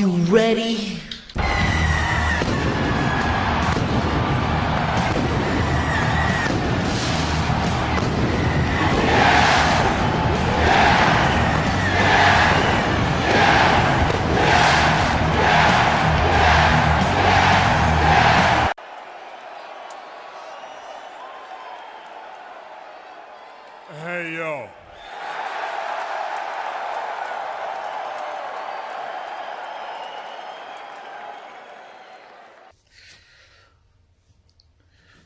you ready? Hey, yo.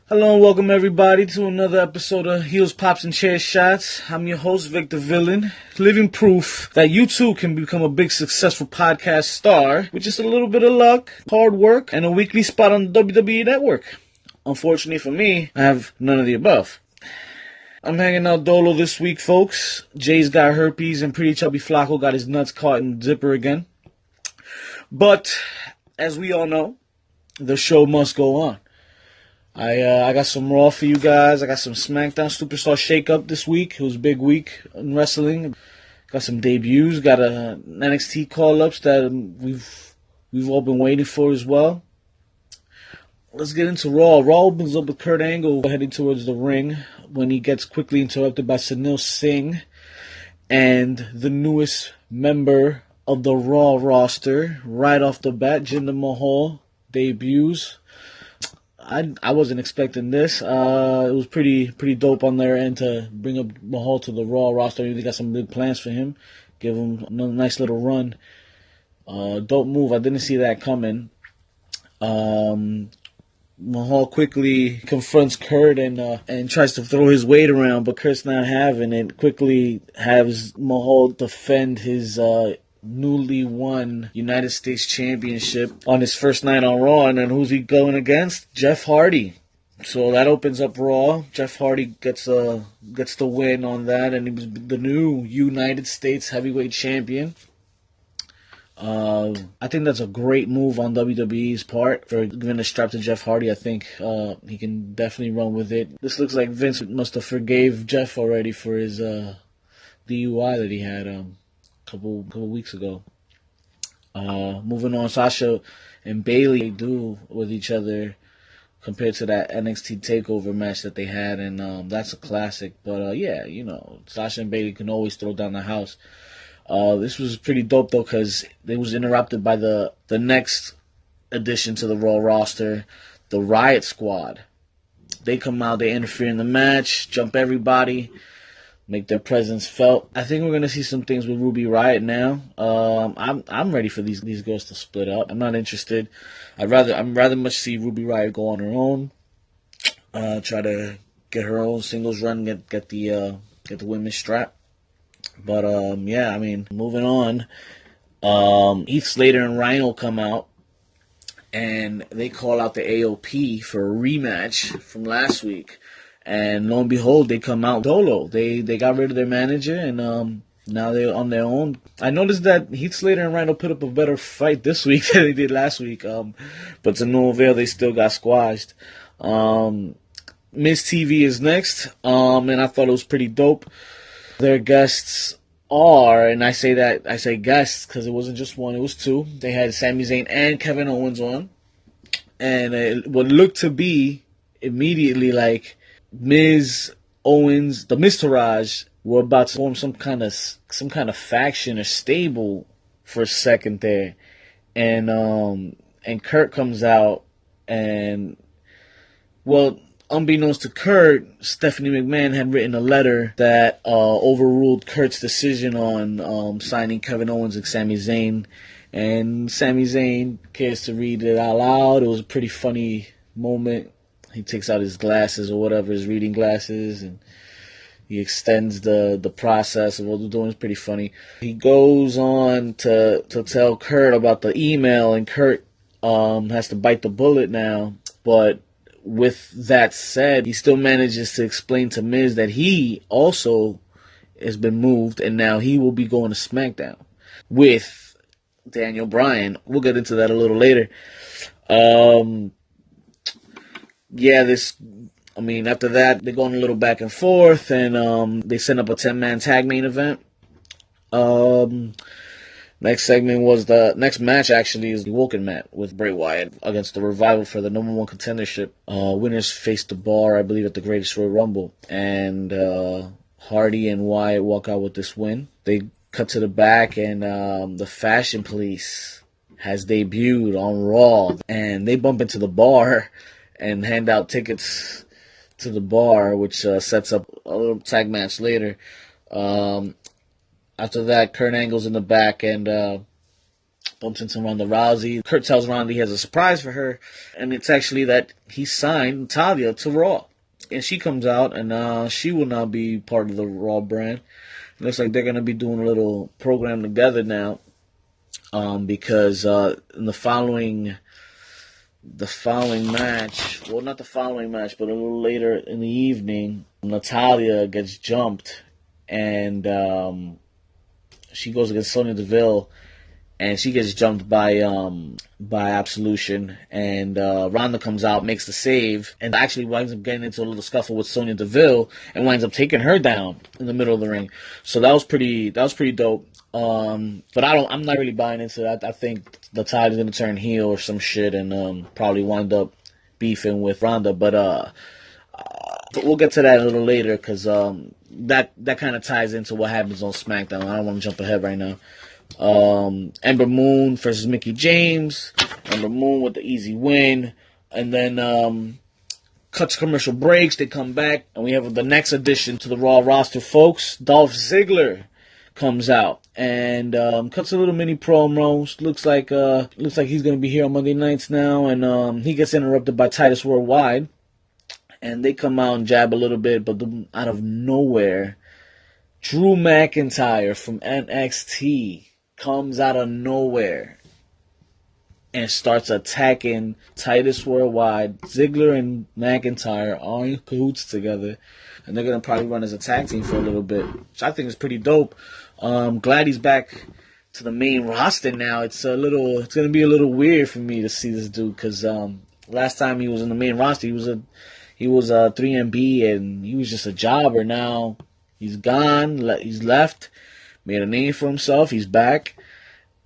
Hello and welcome everybody to another episode of Heels, Pops, and Chair Shots. I'm your host, Vick The Villain, living proof that you too can become a big successful podcast star with just a little bit of luck, hard work, and a weekly spot on the WWE Network. Unfortunately for me, I have none of the above. I'm hanging out dolo this week, folks. Jay's got herpes and Pretty Chubby Flacco got his nuts caught in the zipper again. But, as we all know, the show must go on. I got some Raw for you guys. I got some SmackDown Superstar Shake-Up this week. It was a big week in wrestling. Got some debuts. Got NXT call-ups that we've all been waiting for as well. Let's get into Raw. Raw opens up with Kurt Angle heading towards the ring when he gets quickly interrupted by Sunil Singh and the newest member of the Raw roster. Right off the bat, Jinder Mahal debuts. I wasn't expecting this. It was pretty dope on their end to bring up Mahal to the Raw roster. They got some big plans for him. Give him a nice little run. Dope move. I didn't see that coming. Mahal quickly confronts Kurt and tries to throw his weight around, but Kurt's not having it. Quickly has Mahal defend his newly won United States Championship on his first night on Raw, and then who's he going against? Jeff Hardy. So that opens up Raw. Jeff Hardy gets the win on that, and he was the new United States Heavyweight Champion. I think that's a great move on WWE's part for giving the strap to Jeff Hardy. I think he can definitely run with it. This looks like Vince must have forgave Jeff already for his DUI that he had couple weeks ago. Moving on, Sasha and Bayley do with each other compared to that NXT TakeOver match that they had, and that's a classic. But yeah, you know, Sasha and Bayley can always throw down the house. This was pretty dope though, because it was interrupted by the next addition to the Raw roster, the Riot Squad. They come out, they interfere in the match, jump everybody, make their presence felt. I think we're gonna see some things with Ruby Riott now. I'm ready for these girls to split up. I'm not interested. I'd rather much see Ruby Riott go on her own. Try to get her own singles run, get the women's strap. But yeah, I mean, moving on. Heath Slater and Rhino come out, and they call out the AOP for a rematch from last week. And lo and behold, they come out dolo. They got rid of their manager, and now they're on their own. I noticed that Heath Slater and Rhino put up a better fight this week than they did last week. But to no avail, they still got squashed. Miz TV is next, and I thought it was pretty dope. Their guests are, and I say guests because it wasn't just one, it was two. They had Sami Zayn and Kevin Owens on, and it would look to be immediately like Miz, Owens, the Miztourage were about to form some kind of faction or stable for a second there, and Kurt comes out, and well, unbeknownst to Kurt, Stephanie McMahon had written a letter that overruled Kurt's decision on signing Kevin Owens and Sami Zayn, and Sami Zayn cares to read it out loud. It was a pretty funny moment. He takes out his glasses or whatever, his reading glasses, and he extends the process of what they're doing. It's pretty funny. He goes on to tell Kurt about the email, and Kurt has to bite the bullet now. But with that said, he still manages to explain to Miz that he also has been moved, and now he will be going to SmackDown with Daniel Bryan. We'll get into that a little later. Yeah, after that, they're going a little back and forth, and they set up a 10-man tag main event. Next segment was the next match. Actually, is the Woken match with Bray Wyatt against the Revival for the #1 contendership. Winners faced the Bar, I believe, at the Greatest Royal Rumble, and Hardy and Wyatt walk out with this win. They cut to the back, and the Fashion Police has debuted on Raw, and they bump into the Bar and hand out tickets to the Bar, which sets up a little tag match later. After that, Kurt Angle's in the back and bumps into Ronda Rousey. Kurt tells Ronda he has a surprise for her, and it's actually that he signed Natalya to Raw. And she comes out, and she will now be part of the Raw brand. It looks like they're going to be doing a little program together now, because in the following match, well, not the following match, but a little later in the evening, Natalya gets jumped, and she goes against Sonya Deville, and she gets jumped by Absolution, and Ronda comes out, makes the save, and actually winds up getting into a little scuffle with Sonya Deville, and winds up taking her down in the middle of the ring. So that was pretty dope. But I'm not really buying into that. I think Natalya's gonna turn heel or some shit, and probably wind up beefing with Ronda. But we'll get to that a little later, because that kind of ties into what happens on SmackDown. I don't want to jump ahead right now. Ember Moon versus Mickie James. Ember Moon with the easy win. And then cuts commercial breaks. They come back, and we have the next addition to the Raw roster, folks. Dolph Ziggler comes out and cuts a little mini promo. Looks like he's gonna be here on Monday nights now, and he gets interrupted by Titus Worldwide. And they come out and jab a little bit, but out of nowhere, Drew McIntyre from NXT comes out of nowhere and starts attacking Titus Worldwide. Ziggler and McIntyre are in cahoots together, and they're going to probably run as a tag team for a little bit, which I think is pretty dope. Glad he's back to the main roster now. It's going to be a little weird for me to see this dude, because last time he was in the main roster, he was a 3MB, and he was just a jobber. Now he's gone. He's left. Made a name for himself. He's back,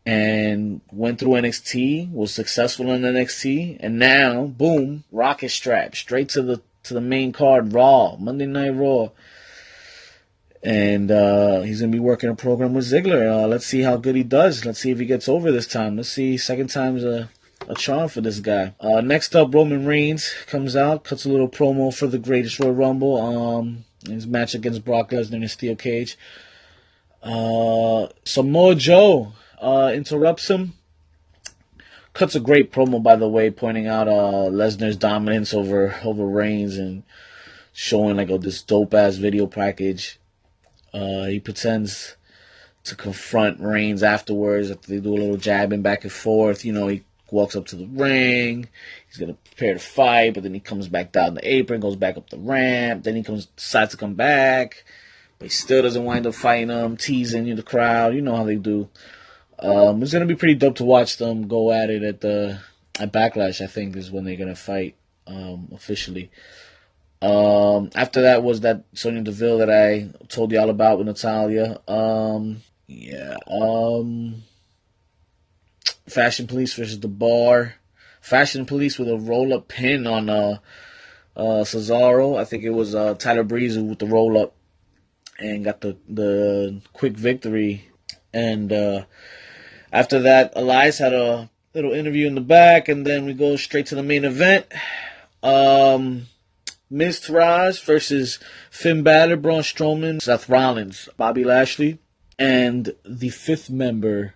and went through NXT. Was successful in NXT, and now, boom, rocket strap straight to the main card, Raw, Monday Night Raw. And he's gonna be working a program with Ziggler. Let's see how good he does. Let's see if he gets over this time. Let's see. Second time's a charm for this guy. Next up, Roman Reigns comes out, cuts a little promo for the Greatest Royal Rumble. His match against Brock Lesnar in a steel cage. Samoa Joe interrupts him. Cuts a great promo, by the way, pointing out Lesnar's dominance over Reigns and showing like this dope ass video package. He pretends to confront Reigns afterwards after they do a little jabbing back and forth. You know, he walks up to the ring. He's going to prepare to fight, but then he comes back down the apron, goes back up the ramp. Then he decides to come back, but he still doesn't wind up fighting him, teasing the crowd. You know how they do. It's going to be pretty dope to watch them go at it at Backlash, I think, is when they're going to fight officially. After that was that Sonya Deville that I told you all about with Natalya. Fashion Police versus the Bar. Fashion Police with a roll-up pin on Cesaro. I think it was Tyler Breeze with the roll-up and got the quick victory. And after that, Elias had a little interview in the back, and then we go straight to the main event. Miz Taraj versus Finn Balor, Braun Strowman, Seth Rollins, Bobby Lashley, and the fifth member.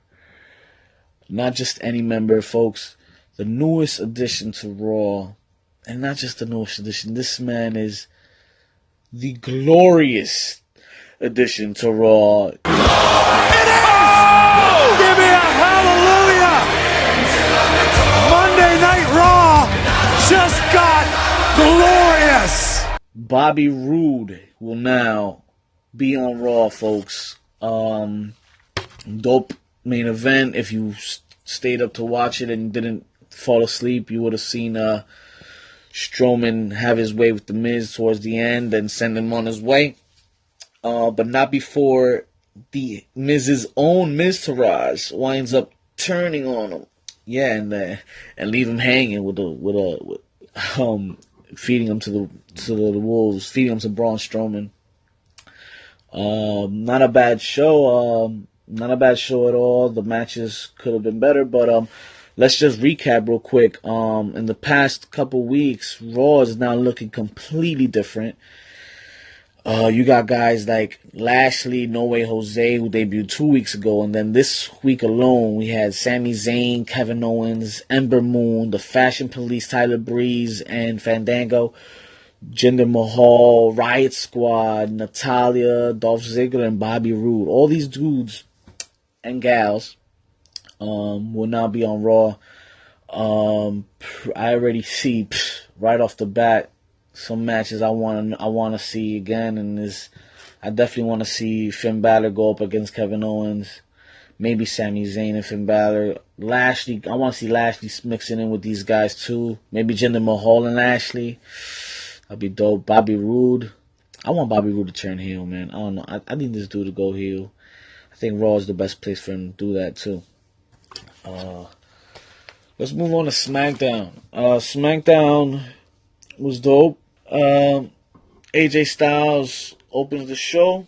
Not just any member, folks. The newest addition to Raw. And not just the newest addition. This man is the glorious addition to Raw. It is! Give me a hallelujah! Monday Night Raw just got glorious! Bobby Roode will now be on Raw, folks. Dope main event. If you stayed up to watch it and didn't fall asleep, you would have seen Strowman have his way with The Miz towards the end and send him on his way. But not before the Miz's own Miz Taraj winds up turning on him. Yeah, and leave him hanging feeding him to the wolves, feeding him to Braun Strowman. Not a bad show. Not a bad show at all. The matches could have been better, but let's just recap real quick. In the past couple weeks, Raw is now looking completely different. You got guys like Lashley, No Way Jose, who debuted 2 weeks ago, and then this week alone, we had Sami Zayn, Kevin Owens, Ember Moon, the Fashion Police, Tyler Breeze, and Fandango, Jinder Mahal, Riot Squad, Natalia, Dolph Ziggler, and Bobby Roode. All these dudes and gals will now be on Raw. I already see right off the bat some matches I want to see again, and I definitely want to see Finn Balor go up against Kevin Owens, maybe Sami Zayn and Finn Balor. Lashley, I want to see Lashley mixing in with these guys too. Maybe Jinder Mahal and Lashley. That'd be dope. Bobby Roode. I want Bobby Roode to turn heel, man. I don't know. I need this dude to go heel. I think Raw is the best place for him to do that too. Let's move on to SmackDown. SmackDown was dope. AJ Styles opens the show,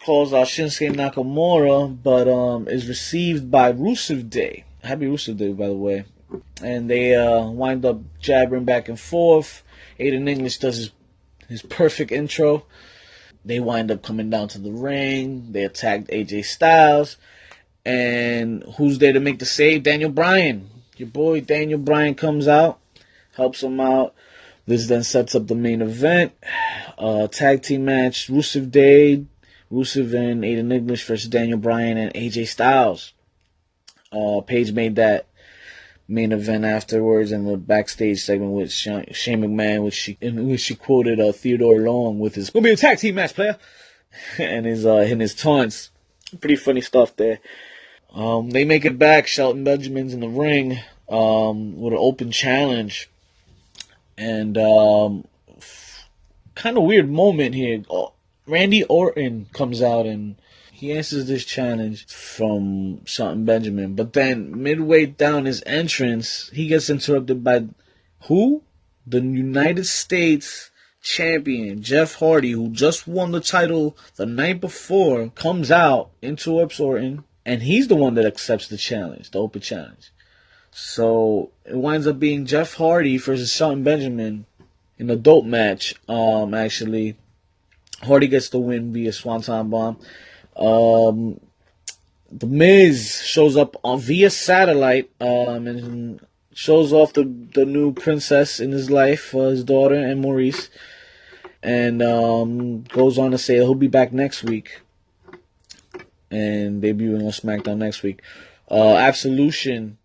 calls out Shinsuke Nakamura, but is received by Rusev Day. Happy Rusev Day, by the way. And they wind up jabbering back and forth. Aiden English does his perfect intro. They wind up coming down to the ring. They attacked AJ Styles. And who's there to make the save? Daniel Bryan. Your boy Daniel Bryan comes out, helps him out. This then sets up the main event. Tag team match. Rusev and Aiden English versus Daniel Bryan and AJ Styles. Paige made that main event afterwards in the backstage segment with Shane McMahon, in which she quoted Theodore Long with his "Gonna be a tag team match, player," and his taunts. Pretty funny stuff there. They make it back. Shelton Benjamin's in the ring with an open challenge. And kind of weird moment here. Randy Orton comes out and he answers this challenge from Shelton Benjamin. But then midway down his entrance, he gets interrupted by who? The United States champion, Jeff Hardy, who just won the title the night before, comes out, interrupts Orton, and he's the one that accepts the challenge, the open challenge. So it winds up being Jeff Hardy versus Shelton Benjamin in a dope match. Actually, Hardy gets the win via Swanton Bomb. The Miz shows up via satellite and shows off the new princess in his life, his daughter and Maurice, and goes on to say he'll be back next week and debuting on SmackDown next week. Absolution.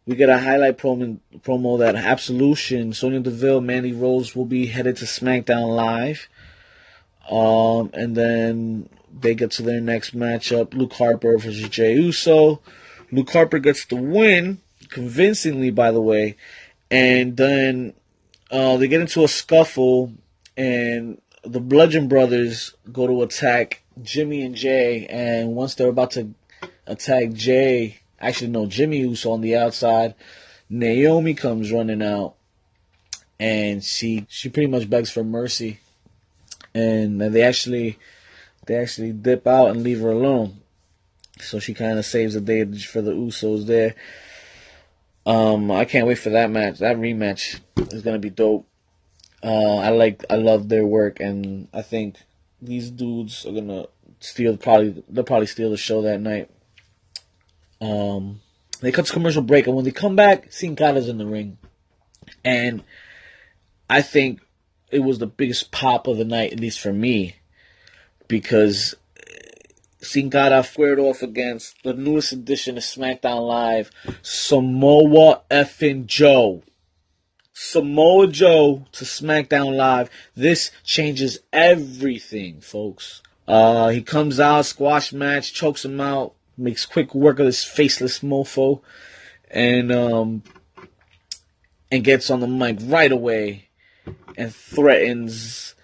We get a highlight promo that Absolution, Sonya Deville, Mandy Rose will be headed to SmackDown Live. And then they get to their next matchup, Luke Harper versus Jey Uso. Luke Harper gets the win, convincingly, by the way. And then they get into a scuffle, and the Bludgeon Brothers go to attack Jimmy and Jay. And once they're about to attack Jay, actually, no, Jimmy Uso on the outside. Naomi comes running out, and she pretty much begs for mercy, and they actually dip out and leave her alone. So she kind of saves the day for the Usos there. I can't wait for that match. That rematch is gonna be dope. I love their work, and I think these dudes are gonna they'll probably steal the show that night. They cut to commercial break, and when they come back, Sin Cara's in the ring. And I think it was the biggest pop of the night, at least for me, because Sin Cara squared off against the newest edition of SmackDown Live, Samoa effing Joe. Samoa Joe to SmackDown Live. This changes everything, folks. He comes out, squash match, chokes him out, makes quick work of this faceless mofo, and gets on the mic right away and threatens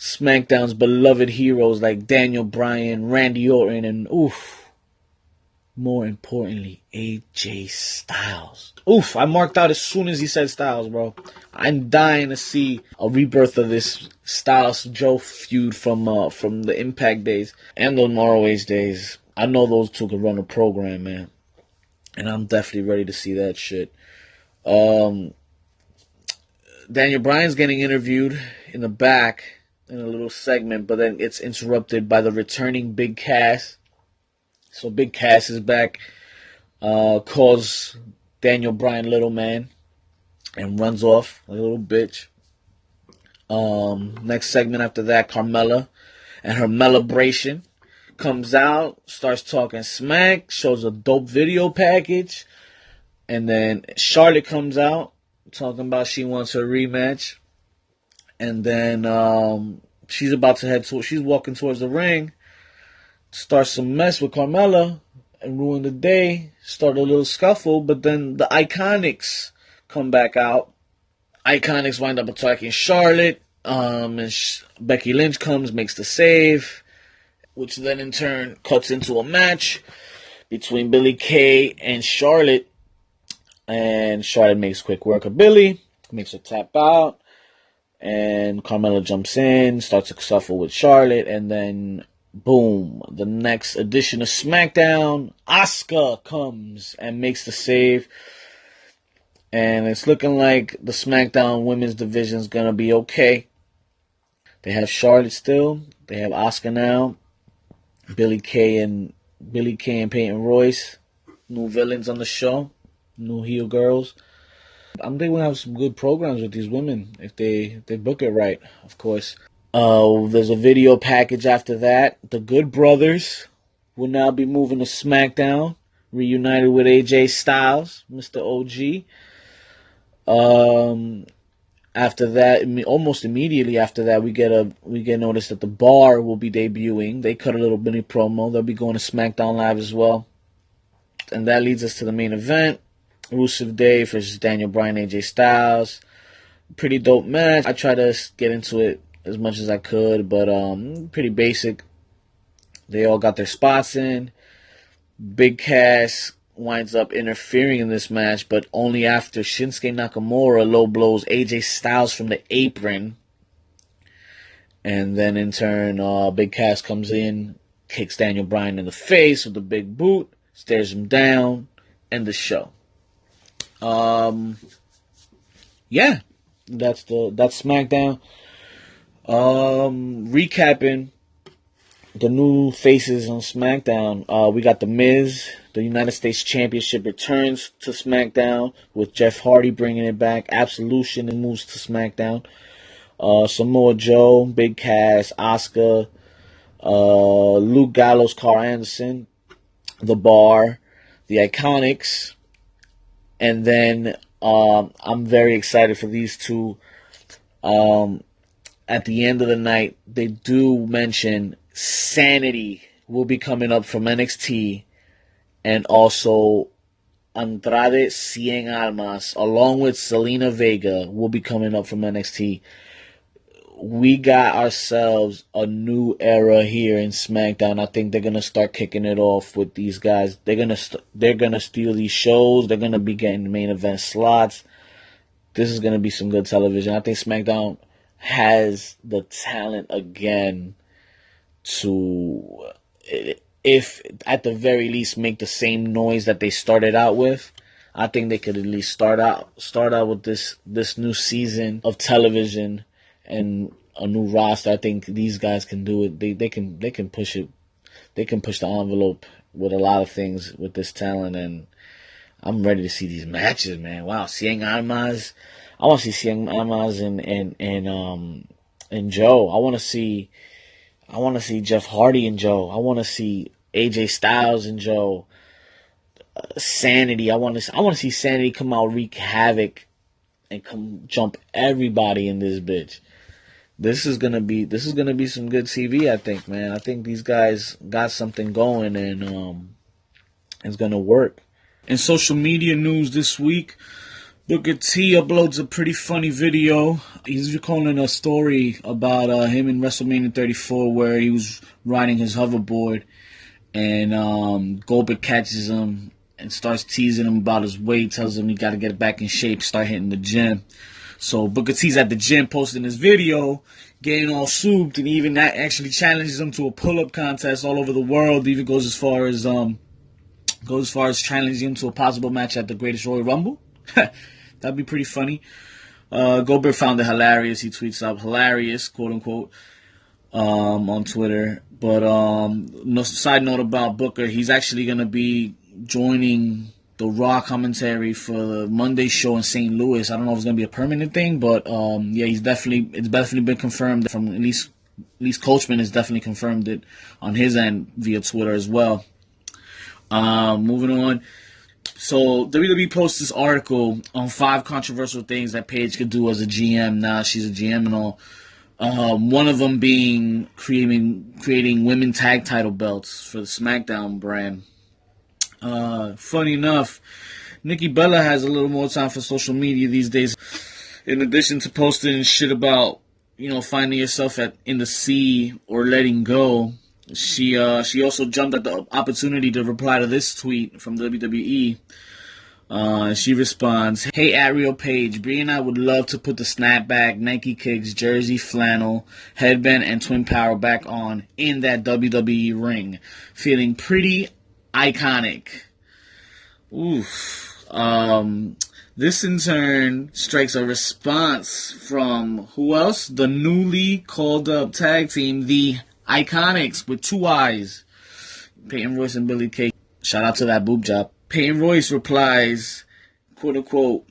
SmackDown's beloved heroes like Daniel Bryan, Randy Orton, and more importantly, AJ Styles. I marked out as soon as he said Styles, bro. I'm dying to see a rebirth of this Styles Joe feud from the Impact days and the ROH days. I know those two could run a program, man, and I'm definitely ready to see that shit. Daniel Bryan's getting interviewed in the back in a little segment, but then it's interrupted by the returning Big Cass. So Big Cass is back, calls Daniel Bryan little man, and runs off like a little bitch. Next segment after that, Carmella and her Melibration comes out, starts talking smack, shows a dope video package, and then Charlotte comes out talking about she wants her rematch, and then she's walking towards the ring. Starts some mess with Carmella and ruin the day. Start a little scuffle, but then the Iconics come back out. Iconics wind up attacking Charlotte. And Becky Lynch comes, makes the save, which then in turn cuts into a match between Billie Kay and Charlotte. And Charlotte makes quick work of Billie, makes her tap out, and Carmella jumps in, starts a scuffle with Charlotte, and then boom, the next edition of SmackDown, Asuka comes and makes the save. And it's looking like the SmackDown women's division is going to be okay. They have Charlotte still. They have Asuka now. Billie Kay and Peyton Royce. New villains on the show. New heel girls. I'm thinking we'll have some good programs with these women if they book it right, of course. There's a video package after that. The Good Brothers will now be moving to SmackDown, reunited with AJ Styles, Mr. OG. After that, almost immediately after that, we get notice that the Bar will be debuting. They cut a little mini promo. They'll be going to SmackDown Live as well, and that leads us to the main event: Rusev Day versus Daniel Bryan, AJ Styles. Pretty dope match. I try to get into it as much as I could, but pretty basic. They all got their spots in. Big Cass winds up interfering in this match, but only after Shinsuke Nakamura low blows AJ Styles from the apron. And then in turn, Big Cass comes in, kicks Daniel Bryan in the face with a big boot, stares him down, end the show. Yeah, that's SmackDown. Recapping the new faces on SmackDown. We got The Miz, the United States Championship returns to SmackDown with Jeff Hardy bringing it back. Absolution and moves to SmackDown. Samoa Joe, Big Cass, Asuka, Luke Gallows, Carl Anderson, The Bar, the Iconics, and then I'm very excited for these two. At the end of the night, they do mention Sanity will be coming up from NXT, and also Andrade Cien Almas, along with Selena Vega, will be coming up from NXT. We got ourselves a new era here in SmackDown. I think they're gonna start kicking it off with these guys. They're gonna steal these shows. They're gonna be getting main event slots. This is gonna be some good television. I think SmackDown has the talent again to, if at the very least, make the same noise that they started out with. I think they could at least start out with this new season of television and a new roster. I think these guys can do it. They can push it. They can push the envelope with a lot of things with this talent, and I'm ready to see these matches, man. Wow, Cien Almas. I want to see Cien Almas and Joe. I want to see Jeff Hardy and Joe. I want to see AJ Styles and Joe. Sanity. I want to see Sanity come out, wreak havoc, and come jump everybody in this bitch. This is gonna be some good TV, I think, man. I think these guys got something going, and it's gonna work. In social media news this week, Booker T uploads a pretty funny video He's recalling a story about him in WrestleMania 34 where he was riding his hoverboard and Goldberg catches him and starts teasing him about his weight, tells him he got to get back in shape, start hitting the gym. So Booker T's at the gym posting this video, getting all souped, and even that actually challenges him to a pull-up contest all over the world. Even goes as far as challenging him to a possible match at the Greatest Royal Rumble. That'd be pretty funny. Goldberg found it hilarious. He tweets out hilarious, quote unquote, on Twitter. But no side note about Booker, he's actually gonna be joining the Raw commentary for the Monday show in St. Louis. I don't know if it's gonna be a permanent thing, but yeah, it's definitely been confirmed from at least Coachman has definitely confirmed it on his end via Twitter as well. Moving on. So WWE posts this article on 5 controversial things that Paige could do as a GM. Now she's a GM and all. One of them being creating women tag title belts for the SmackDown brand. Funny enough, Nikki Bella has a little more time for social media these days. In addition to posting shit about, finding yourself in the sea or letting go, she also jumped at the opportunity to reply to this tweet from WWE. She responds, "Hey Ariel Page, Brie and I would love to put the snapback, Nike kicks, jersey, flannel, headband, and twin power back on in that WWE ring. Feeling pretty iconic." Oof. This in turn strikes a response from who else? The newly called up tag team, the Iconics with 2 eyes. Peyton Royce and Billy Kay. Shout out to that boob job. Peyton Royce replies, quote unquote,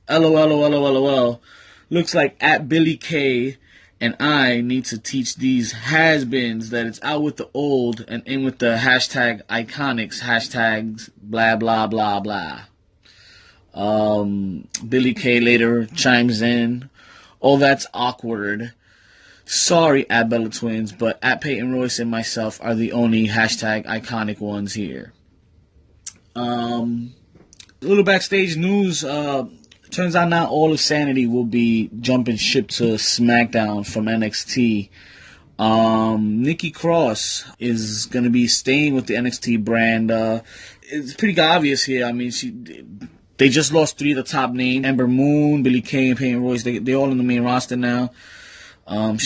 LOL. Looks like at Billy Kay and I need to teach these has-beens that it's out with the old and in with the hashtag Iconics, hashtags blah blah blah blah. Billy Kay later chimes in, "Oh, that's awkward. Sorry, at Bella Twins, but at Peyton Royce and myself are the only hashtag iconic ones here." A little backstage news. Turns out not all of Sanity will be jumping ship to SmackDown from NXT. Nikki Cross is going to be staying with the NXT brand. It's pretty obvious here. I mean, they just lost 3 of the top names. Ember Moon, Billy Kay, and Peyton Royce. They're all in the main roster now. And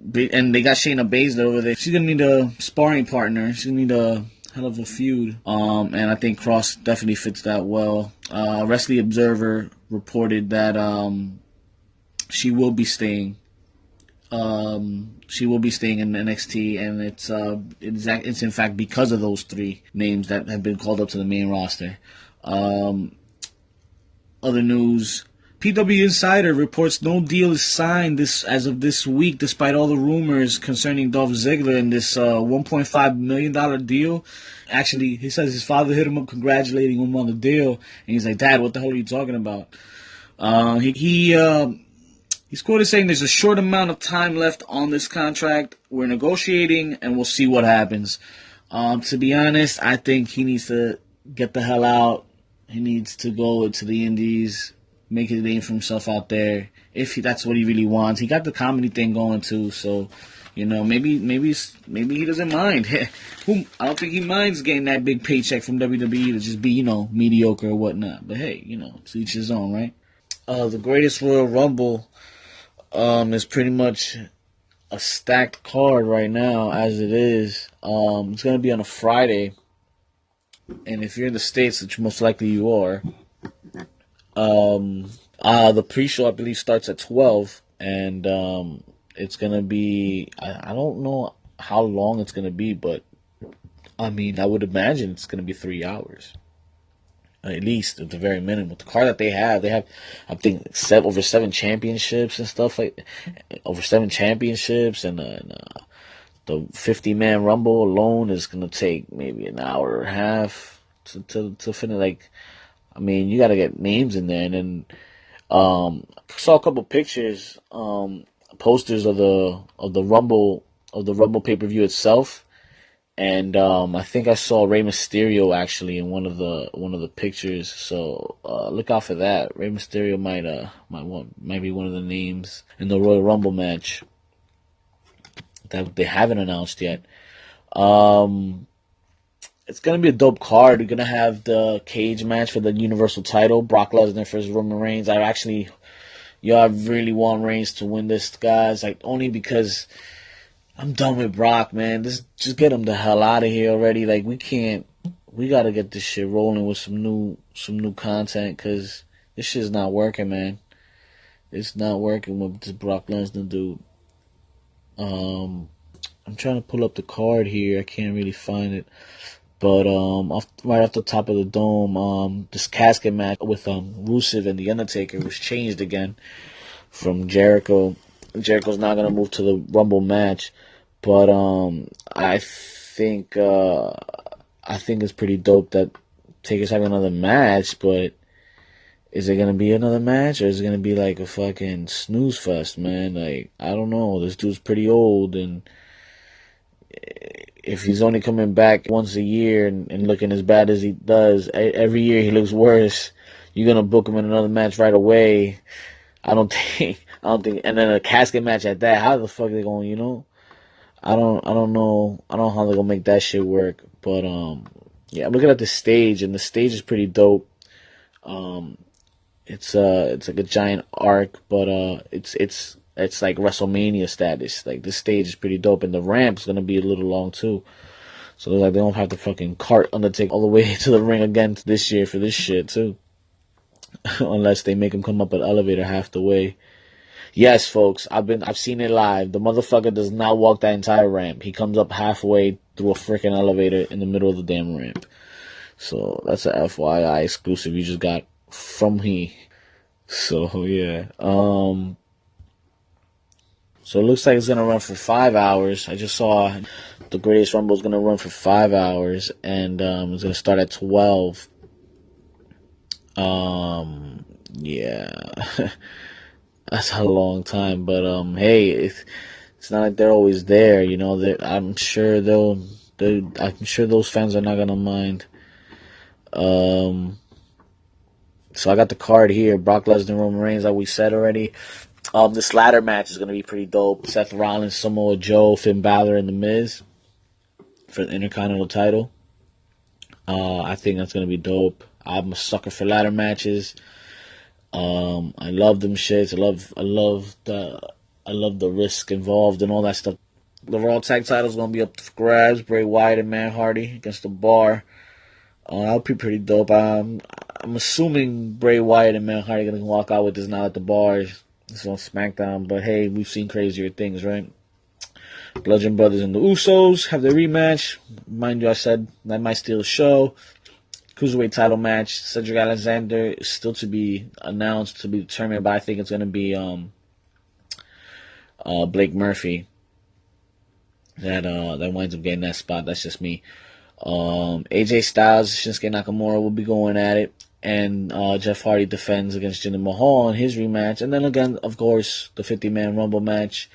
they got Shayna Baszler over there. She's gonna need a sparring partner. She's gonna need a hell of a feud. And I think Cross definitely fits that well. Wrestling Observer reported that she will be staying. She will be staying in NXT, and it's in fact because of those 3 names that have been called up to the main roster. Other news. PW Insider reports no deal is signed as of this week, despite all the rumors concerning Dolph Ziggler and this $1.5 million deal. Actually, he says his father hit him up congratulating him on the deal, and he's like, "Dad, what the hell are you talking about?" He's quoted saying there's a short amount of time left on this contract. We're negotiating, and we'll see what happens. To be honest, I think he needs to get the hell out. He needs to go to the Indies, make a name for himself out there, if that's what he really wants. He got the comedy thing going too, so maybe he doesn't mind. I don't think he minds getting that big paycheck from WWE to just be mediocre or whatnot. But hey, to each his own, right? The Greatest Royal Rumble is pretty much a stacked card right now as it is. It's gonna be on a Friday, and if you're in the States, which most likely you are. The pre-show, I believe, starts at 12, and it's gonna be, I don't know how long it's gonna be, but I mean, I would imagine it's gonna be 3 hours, at least at the very minimum. With the card that they have, I think, over 7 championships and stuff like, over 7 championships, and the 50-man Rumble alone is gonna take maybe an hour and a half to finish. Like, I mean, you got to get names in there, and then saw a couple pictures, posters of the Rumble pay-per-view itself, And I think I saw Rey Mysterio actually in one of the pictures. So look out for that. Rey Mysterio might be one of the names in the Royal Rumble match that they haven't announced yet. It's gonna be a dope card. You're gonna have the cage match for the Universal title, Brock Lesnar versus Roman Reigns. I really want Reigns to win this, guys. Like, only because I'm done with Brock, man. Just get him the hell out of here already. Like, we gotta get this shit rolling with some new content, because this shit's not working, man. It's not working with this Brock Lesnar dude. I'm trying to pull up the card here. I can't really find it. But right off the top of the dome, this casket match with Rusev and The Undertaker was changed again from Jericho. Jericho's not gonna move to the Rumble match, but I think it's pretty dope that Taker's having another match. But is it gonna be another match, or is it gonna be like a fucking snooze fest, man? Like, I don't know. This dude's pretty old, and if he's only coming back once a year and looking as bad as he does, every year he looks worse, you're gonna book him in another match right away. I don't think, and then a casket match at that. How the fuck are they going? I don't know how they're gonna make that shit work. But yeah, I'm looking at the stage, and the stage is pretty dope. It's like a giant arc, but it's like WrestleMania status. Like, this stage is pretty dope, and the ramp's gonna be a little long too. So like they don't have to fucking cart Undertaker all the way to the ring again this year for this shit too. Unless they make him come up an elevator half the way. Yes, folks, I've seen it live. The motherfucker does not walk that entire ramp. He comes up halfway through a freaking elevator in the middle of the damn ramp. So that's a FYI exclusive you just got from me. So yeah. So it looks like it's going to run for 5 hours. I just saw the Greatest Rumble is going to run for 5 hours, and it's going to start at 12. Yeah. That's a long time, but hey, it's not like they're always there, I'm sure I'm sure those fans are not going to mind. So I got the card here, Brock Lesnar, Roman Reigns, like we said already. This ladder match is going to be pretty dope. Seth Rollins, Samoa Joe, Finn Balor, and The Miz for the Intercontinental title. I think that's going to be dope. I'm a sucker for ladder matches. I love them shits. I love the risk involved and all that stuff. The Raw Tag title is going to be up for grabs. Bray Wyatt and Matt Hardy against the Bar. That'll be pretty dope. I'm assuming Bray Wyatt and Matt Hardy are going to walk out with this now at the Bar. It's on SmackDown, but hey, we've seen crazier things, right? Bludgeon Brothers and the Usos have their rematch. Mind you, I said that might steal the show. Cruiserweight title match. Cedric Alexander is still to be announced, to be determined, but I think it's going to be Blake Murphy that winds up getting that spot. That's just me. AJ Styles, Shinsuke Nakamura will be going at it. And Jeff Hardy defends against Jinder Mahal in his rematch. And then again, of course, the 50-man Rumble match.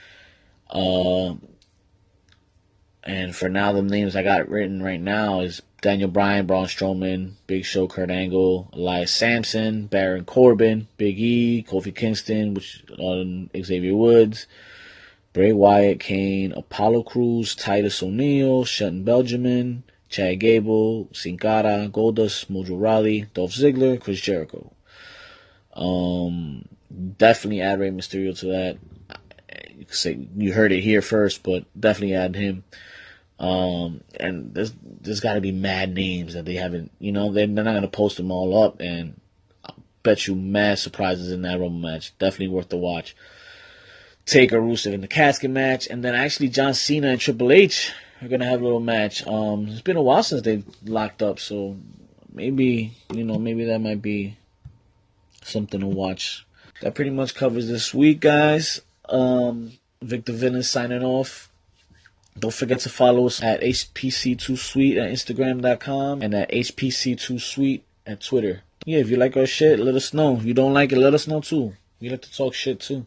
And for now, the names I got written right now is Daniel Bryan, Braun Strowman, Big Show, Kurt Angle, Elias Sampson, Baron Corbin, Big E, Kofi Kingston, Xavier Woods, Bray Wyatt, Kane, Apollo Crews, Titus O'Neil, Shelton Benjamin, Chad Gable, Sin Cara, Goldust, Mojo Rawley, Dolph Ziggler, Chris Jericho. Definitely add Rey Mysterio to that. You could say you heard it here first, but definitely add him. And there's got to be mad names that they haven't. They're not gonna post them all up, and I bet you mad surprises in that Rumble match. Definitely worth the watch. Taker, Rusev in the casket match, and then actually John Cena and Triple H are gonna have a little match. It's been a while since they've locked up, so maybe that might be something to watch. That pretty much covers this week, guys. Vick The Villain signing off. Don't forget to follow us at HPC2Sweet at Instagram.com and at HPC2Sweet at Twitter. Yeah, if you like our shit, let us know. If you don't like it, let us know too. We like to talk shit too.